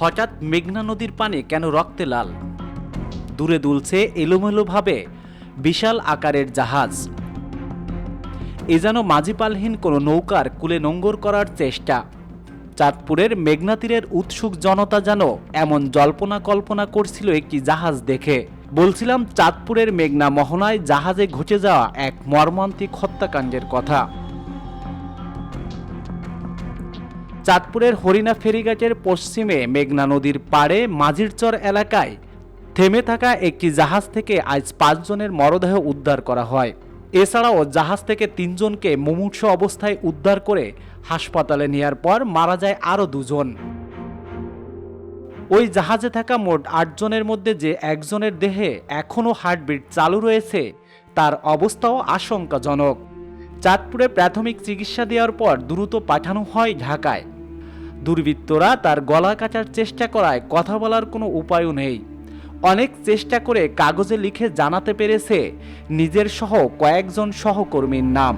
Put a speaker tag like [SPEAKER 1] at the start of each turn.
[SPEAKER 1] হঠাৎ মেঘনা নদীর পানি কেন রক্তে লাল? দূরে দুলছে এলোমেলোভাবে বিশাল আকারের জাহাজ। এ যেন মাঝিপালহীন কোনো নৌকার কূলে নোঙ্গর করার চেষ্টা। চাঁদপুরের মেঘনা তীরের উৎসুক জনতা যেন এমন জল্পনা কল্পনা করছিল একটি জাহাজ দেখে। বলছিলাম চাঁদপুরের মেঘনা মোহনায় জাহাজে ঘটে যাওয়া এক মর্মান্তিক হত্যাকাণ্ডের কথা। চাঁদপুরের হরিণা ফেরিঘাটের পশ্চিমে মেঘনা নদীর পাড়ে মাঝিরচর এলাকায় থেমে থাকা একটি জাহাজ থেকে আজ 5 জনের মরদেহ উদ্ধার করা হয়। এছাড়াও জাহাজ থেকে 3 জনকে মুমূর্ষু অবস্থায় উদ্ধার করে হাসপাতালে নেওয়ার পর মারা যায় আরও 2 জন। ওই জাহাজে থাকা মোট 8 জনের মধ্যে যে একজনের দেহে এখনও হার্টবিট চালু রয়েছে তার অবস্থাও আশঙ্কাজনক। চাঁদপুরে প্রাথমিক চিকিৎসা দেওয়ার পর দ্রুত পাঠানো হয় ঢাকায়। দুর্বৃত্তরা তার গলা কাটার চেষ্টা করায় কথা বলার কোনো উপায়ও নেই। অনেক চেষ্টা করে কাগজে লিখে জানাতে পেরেছে নিজের সহ কয়েকজন সহকর্মীর নাম।